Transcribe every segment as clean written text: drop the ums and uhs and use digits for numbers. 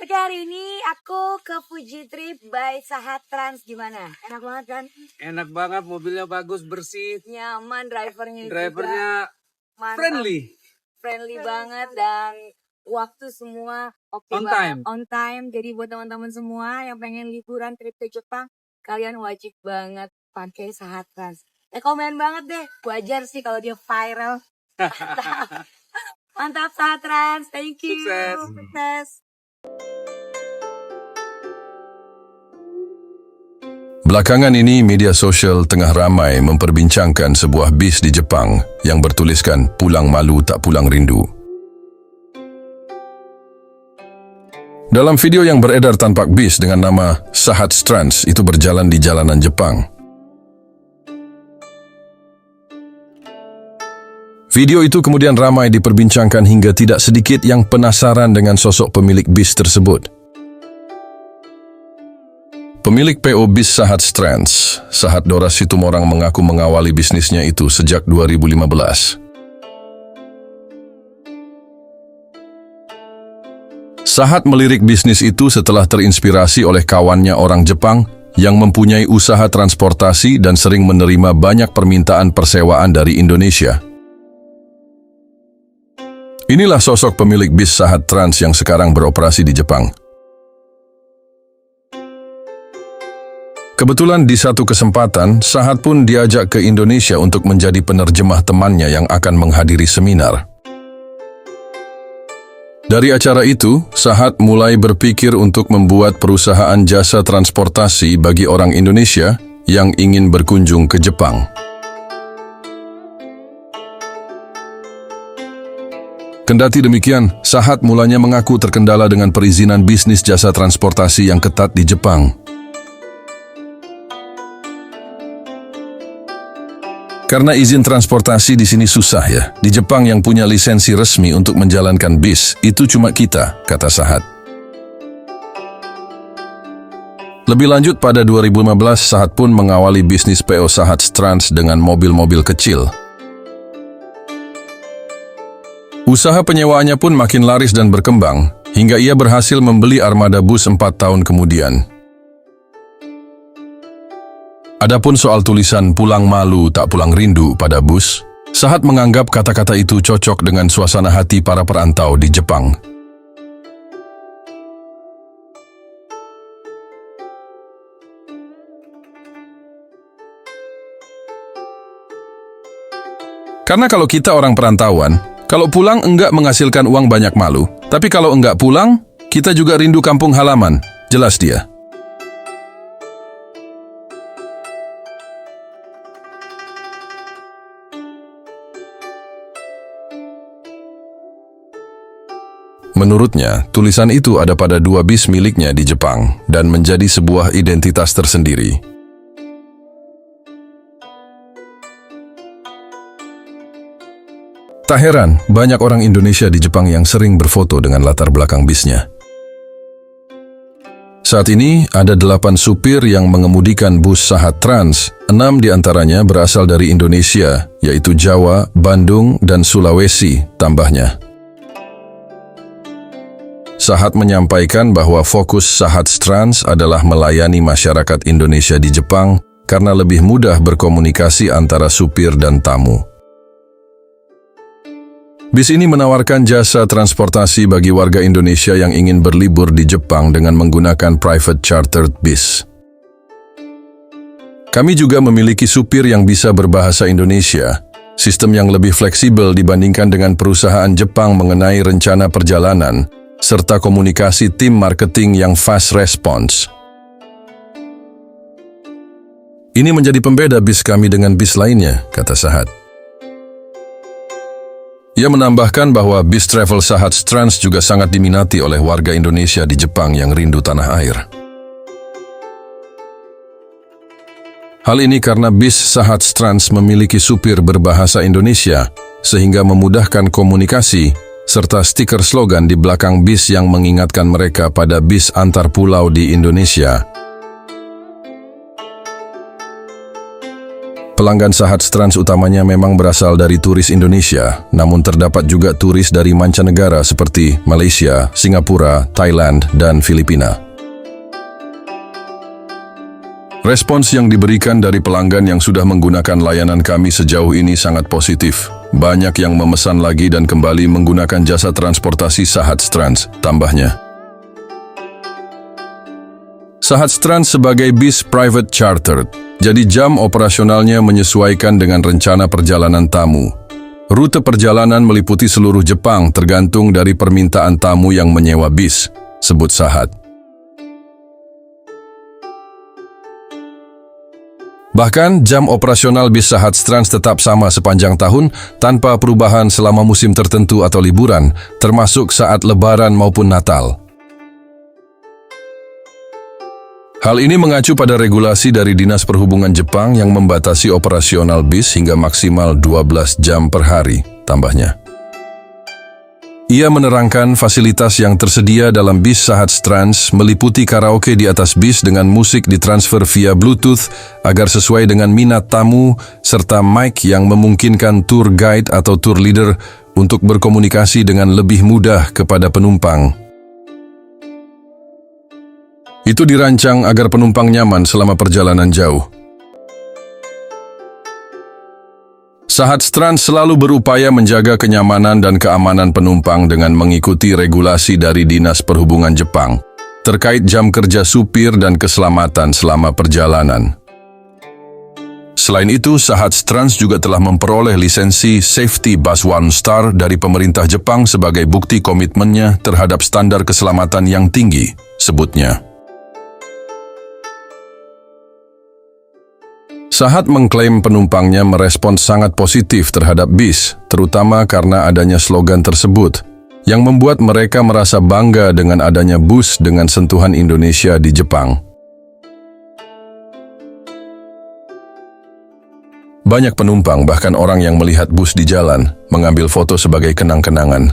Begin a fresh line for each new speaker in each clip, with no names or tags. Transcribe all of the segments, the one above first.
Oke, hari ini aku ke Fuji Trip by Sahat Trans. Gimana? Enak banget kan?
Enak banget, mobilnya bagus, bersih.
Nyaman, drivernya
Drivernya
mantap.
friendly.
Banget dan waktu semua oke
On
banget.
time.
On time. Jadi buat teman-teman semua yang pengen liburan trip ke Jepang, kalian wajib banget pakai Sahat Trans. Rekomen banget deh. Wajar sih kalau dia viral. Mantap Sahat Trans. Thank you. Sukses.
Belakangan ini media sosial tengah ramai memperbincangkan sebuah bis di Jepang yang bertuliskan pulang malu tak pulang rindu. Dalam video yang beredar tampak bis dengan nama Sahat Trans itu berjalan di jalanan Jepang. Video itu kemudian ramai diperbincangkan hingga tidak sedikit yang penasaran dengan sosok pemilik bis tersebut. Pemilik PO bis Sahat Trans, Sahat Dora Situmorang mengaku mengawali bisnisnya itu sejak 2015. Sahat melirik bisnis itu setelah terinspirasi oleh kawannya orang Jepang yang mempunyai usaha transportasi dan sering menerima banyak permintaan persewaan dari Indonesia. Inilah sosok pemilik bis Sahat Trans yang sekarang beroperasi di Jepang. Kebetulan di satu kesempatan, Sahat pun diajak ke Indonesia untuk menjadi penerjemah temannya yang akan menghadiri seminar. Dari acara itu, Sahat mulai berpikir untuk membuat perusahaan jasa transportasi bagi orang Indonesia yang ingin berkunjung ke Jepang. Kendati demikian, Sahat mulanya mengaku terkendala dengan perizinan bisnis jasa transportasi yang ketat di Jepang. Karena izin transportasi di sini susah ya. Di Jepang yang punya lisensi resmi untuk menjalankan bis, itu cuma kita, kata Sahat. Lebih lanjut pada 2015, Sahat pun mengawali bisnis PO Sahat Trans dengan mobil-mobil kecil. Usaha penyewaannya pun makin laris dan berkembang, hingga ia berhasil membeli armada bus 4 tahun kemudian. Adapun soal tulisan pulang malu tak pulang rindu pada bus, Sahat menganggap kata-kata itu cocok dengan suasana hati para perantau di Jepang. Karena kalau kita orang perantauan, kalau pulang enggak menghasilkan uang banyak malu, tapi kalau enggak pulang, kita juga rindu kampung halaman, jelas dia. Menurutnya, tulisan itu ada pada 2 bis miliknya di Jepang dan menjadi sebuah identitas tersendiri. Tak heran, banyak orang Indonesia di Jepang yang sering berfoto dengan latar belakang bisnya. Saat ini, ada 8 supir yang mengemudikan bus Sahat Trans, 6 diantaranya berasal dari Indonesia, yaitu Jawa, Bandung, dan Sulawesi, tambahnya. Sahat menyampaikan bahwa fokus Sahat Trans adalah melayani masyarakat Indonesia di Jepang karena lebih mudah berkomunikasi antara supir dan tamu. Bis ini menawarkan jasa transportasi bagi warga Indonesia yang ingin berlibur di Jepang dengan menggunakan private chartered bis. Kami juga memiliki supir yang bisa berbahasa Indonesia, sistem yang lebih fleksibel dibandingkan dengan perusahaan Jepang mengenai rencana perjalanan, serta komunikasi tim marketing yang fast response. Ini menjadi pembeda bis kami dengan bis lainnya, kata Sahat. Ia menambahkan bahwa bis travel Sahat Trans juga sangat diminati oleh warga Indonesia di Jepang yang rindu tanah air. Hal ini karena bis Sahat Trans memiliki supir berbahasa Indonesia, sehingga memudahkan komunikasi, serta stiker slogan di belakang bis yang mengingatkan mereka pada bis antar pulau di Indonesia. Pelanggan Sahat Trans utamanya memang berasal dari turis Indonesia, namun terdapat juga turis dari mancanegara seperti Malaysia, Singapura, Thailand, dan Filipina. Respons yang diberikan dari pelanggan yang sudah menggunakan layanan kami sejauh ini sangat positif. Banyak yang memesan lagi dan kembali menggunakan jasa transportasi Sahat Trans, tambahnya. Sahat Trans sebagai bis private chartered, jadi jam operasionalnya menyesuaikan dengan rencana perjalanan tamu. Rute perjalanan meliputi seluruh Jepang tergantung dari permintaan tamu yang menyewa bis, sebut Sahat. Bahkan, jam operasional bis Sahat Trans tetap sama sepanjang tahun tanpa perubahan selama musim tertentu atau liburan, termasuk saat Lebaran maupun Natal. Hal ini mengacu pada regulasi dari Dinas Perhubungan Jepang yang membatasi operasional bis hingga maksimal 12 jam per hari, tambahnya. Ia menerangkan fasilitas yang tersedia dalam bis Sahat Trans meliputi karaoke di atas bis dengan musik ditransfer via Bluetooth agar sesuai dengan minat tamu, serta mic yang memungkinkan tour guide atau tour leader untuk berkomunikasi dengan lebih mudah kepada penumpang. Itu dirancang agar penumpang nyaman selama perjalanan jauh. Sahat Trans selalu berupaya menjaga kenyamanan dan keamanan penumpang dengan mengikuti regulasi dari Dinas Perhubungan Jepang terkait jam kerja supir dan keselamatan selama perjalanan. Selain itu, Sahat Trans juga telah memperoleh lisensi Safety Bus One Star dari pemerintah Jepang sebagai bukti komitmennya terhadap standar keselamatan yang tinggi, sebutnya. Sahat mengklaim penumpangnya merespons sangat positif terhadap bis, terutama karena adanya slogan tersebut, yang membuat mereka merasa bangga dengan adanya bus dengan sentuhan Indonesia di Jepang. Banyak penumpang, bahkan orang yang melihat bus di jalan, mengambil foto sebagai kenang-kenangan.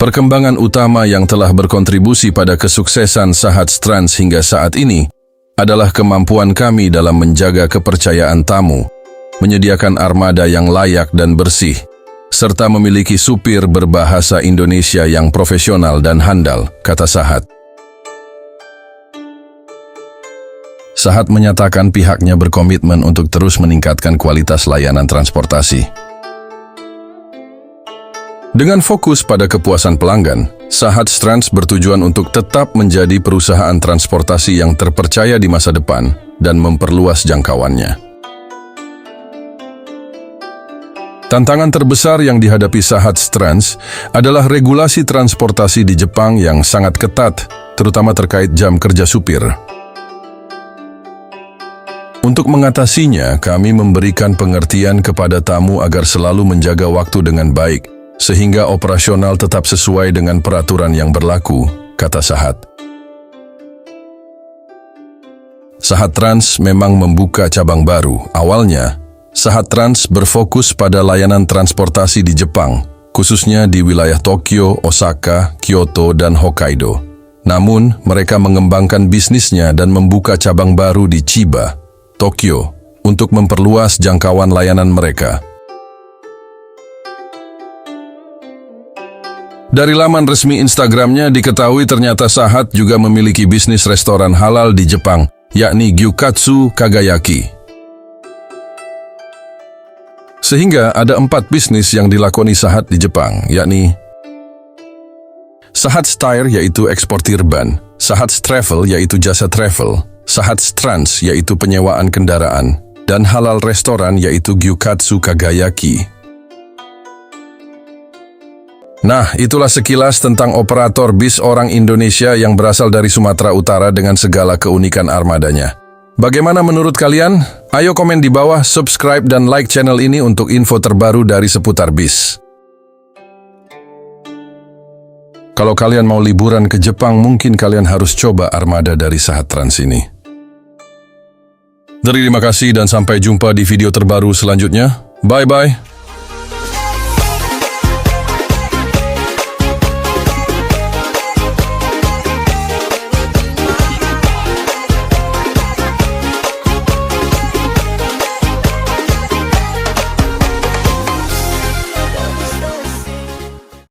Perkembangan utama yang telah berkontribusi pada kesuksesan Sahat Trans hingga saat ini adalah kemampuan kami dalam menjaga kepercayaan tamu, menyediakan armada yang layak dan bersih, serta memiliki supir berbahasa Indonesia yang profesional dan handal, kata Sahat. Sahat menyatakan pihaknya berkomitmen untuk terus meningkatkan kualitas layanan transportasi. Dengan fokus pada kepuasan pelanggan, Sahat Trans bertujuan untuk tetap menjadi perusahaan transportasi yang terpercaya di masa depan dan memperluas jangkauannya. Tantangan terbesar yang dihadapi Sahat Trans adalah regulasi transportasi di Jepang yang sangat ketat, terutama terkait jam kerja supir. Untuk mengatasinya, kami memberikan pengertian kepada tamu agar selalu menjaga waktu dengan baik, sehingga operasional tetap sesuai dengan peraturan yang berlaku, kata Sahat. Sahat Trans memang membuka cabang baru. Awalnya, Sahat Trans berfokus pada layanan transportasi di Jepang, khususnya di wilayah Tokyo, Osaka, Kyoto, dan Hokkaido. Namun, mereka mengembangkan bisnisnya dan membuka cabang baru di Chiba, Tokyo, untuk memperluas jangkauan layanan mereka. Dari laman resmi Instagramnya diketahui ternyata Sahat juga memiliki bisnis restoran halal di Jepang, yakni Gyukatsu Kagayaki. Sehingga ada 4 bisnis yang dilakoni Sahat di Jepang, yakni Sahat Tire yaitu eksportir ban, Sahat Travel yaitu jasa travel, Sahat Trans yaitu penyewaan kendaraan, dan halal restoran yaitu Gyukatsu Kagayaki. Nah, itulah sekilas tentang operator bis orang Indonesia yang berasal dari Sumatera Utara dengan segala keunikan armadanya. Bagaimana menurut kalian? Ayo komen di bawah, subscribe dan like channel ini untuk info terbaru dari seputar bis. Kalau kalian mau liburan ke Jepang, mungkin kalian harus coba armada dari Sahat Trans ini. Terima kasih dan sampai jumpa di video terbaru selanjutnya. Bye-bye.